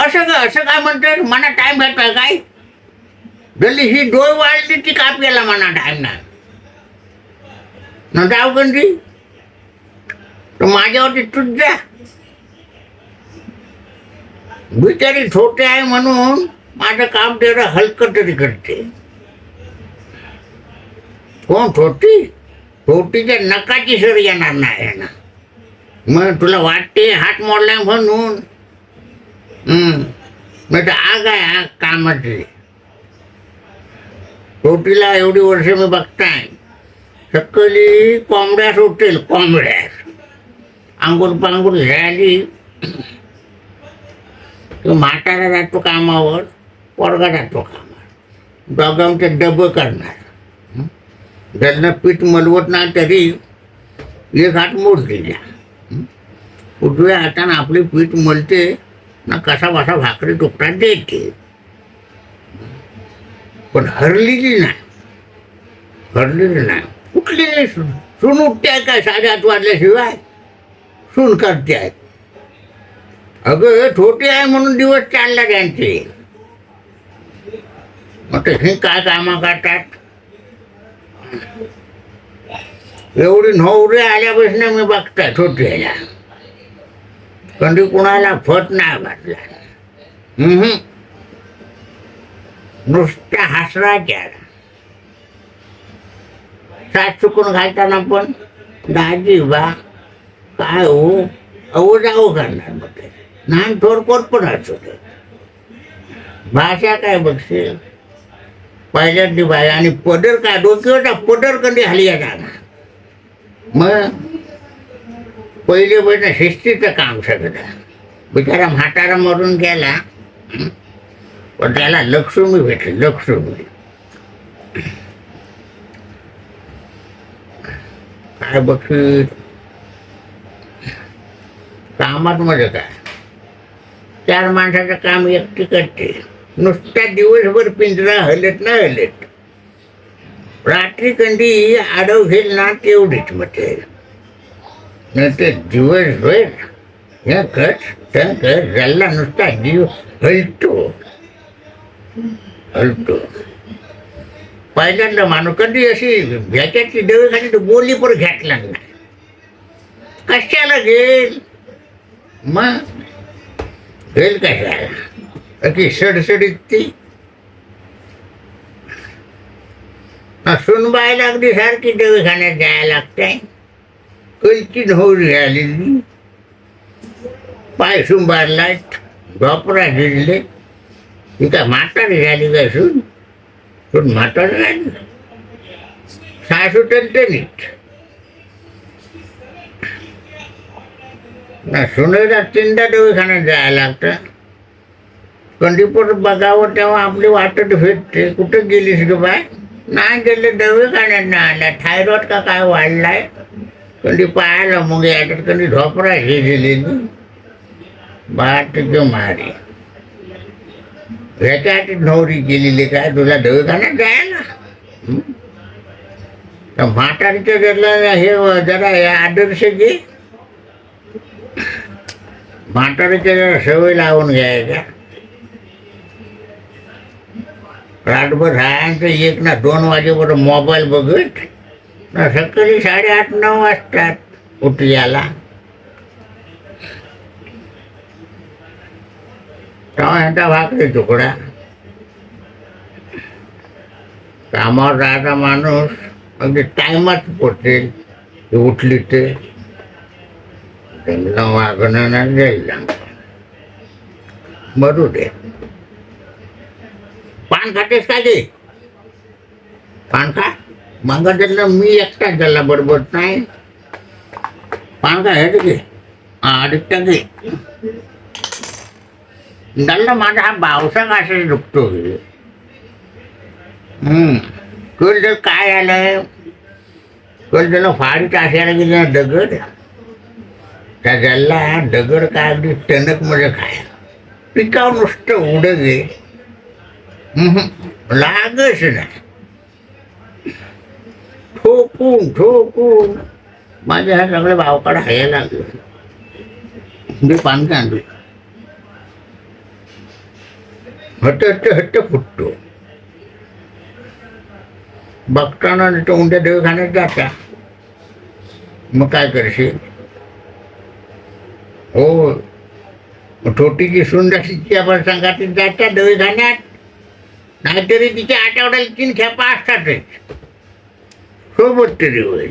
असं काय म्हणतोय? मला टाइम भेटतोय काय? जल्दी ही डोळ वाढली ती कापल्याला म्हणा टाइम नाही न जाऊ कंदी तर माझ्यावरती तूच जा. बिचारी छोटे आहे म्हणून माझं काम तेवढं हलकं तरी करते. कोण छोटी? छोटीच्या नकाची सर येणार नाही ना. मग तुला वाटते हात मोडलाय म्हणून? नाही तर आग आहे आग कामाची. छोटीला एवढी वर्ष मी बघताय सकाळी कोंबड्या सुटेल कोंबड्या आंघोळ पांघोळ झाली तो म्हातारा जातो कामावर, पोरगा जातो कामावर. दोघांचे डबं करणार. ज्यांना पीठ मलवत नाही तरी एक हात मोड दिला. उजव्या हातानं आपली पीठ मलते ना कसा बसा भाकरी तुकडा देते. पण हरलेली नाही. कुठली नाही सून उठते काय 8:30 वाजल्याशिवाय सून करते आहेत. अगं छोटे आहे म्हणून दिवस चालला त्यांचे. मग हे काय कामं करतात? एवढी नवरे आल्यापासून मी बघताय छोट्याला कधी कुणाला फट नाही घातला. नुसत्या हसराच्या सात चुकून घालताना पण दाजी बा काय हो अहो जाऊ करणार. मग लहान थोरकोर पण असू दे. भाषा काय बघशील पहिल्यांदी बाय आणि पदर काय डोक्यावरचा पदर कधी हलिया जाणार. मग पहिले पहिलं शिस्तीचं काम सगळं. बिचारा म्हातारा मरून गेला पण त्याला लक्ष्मी भेटली. लक्ष्मी काय बघशील कामात मध्ये काय 4 माणसाचं काम एकटी करते. नुसत्या दिवसभर पिंजरा हलत नाही हलत. रात्री कधी आडव घेईल ना तेवढीच मते. नाही ते दिवसभर हे कर झाला नुसता जीव हलतो. पहिल्यांदा माणूस कधी अशी ह्याच्याची डवे खाली बोली पण घातला नाही. कशाला घेईल? मग घेईल कशाला? अशी सडसडीत ती सुनबाईला अगदी सारखी दवाखान्यात जायला लागते. कलची नवरी आलेली पाय सुंबारलाय झोपरा गिरले. ही काय म्हातारी झाली काय सून? सून म्हातारी झाली. सासू टणटणीत ना. सुनेला 3दा दवाखान्यात जायला लागतं. कधी पण बघावं तेव्हा आपली वाटत भेटते. कुठं गेलीस ग बाय? नाही गेले दवाखान्यात नाही आला. थायरॉइड का काय वाढलाय. कधी पाहायला मग याच्यात कधी झोपरा हे गेलेली बाट मारी. ह्याच्यासाठी नवरी गेलेली काय तुला दवाखान्यात जायला? तर म्हातारीचं जरा हे जरा आदर्श घे. म्हातारीच्या जरा सवय लावून घ्यायच्या. रातभर राहायचं 1 ना 2 वाजेपर्यंत मोबाईल बघत ना सकाळी 8:30-9 वाजतात उठल्याला. तेव्हा ह्याचा भाकरी तुकडा. कामावर जायचा माणूस अगदी टायमात पोचेल. उठली ते त्यांना वागणं नाही जाईल. बरू दे. पान खातेस का ते? पान खा. मागा त्याला मी एकटाच झाला बरोबर नाही. पान काय आहे घे. अडीचटा घे. त्याला माझा हा बावसा कसा दुखतो. कल जर काय झालं कल त्याला फाडीत असायला गेली ना दगड. त्या त्याला दगड काय अगदी टणक मध्ये खाय पिकावर नुसतं उड गे. लागच नाही. ठोकून माझ्या ह्या सगळ्या भावकाडा हायला लागलं. पान का आणलं हट्ट फुटतो. बघताना तो उंड्या दवाखान्यात जाता. मग काय करशील? हो, छोटीची सुंदरची आपण संघातीत जात्या दवाखान्यात, नाहीतरी तिच्या आठवड्याला 3 खेपा असतातच सोबत तरी होईल.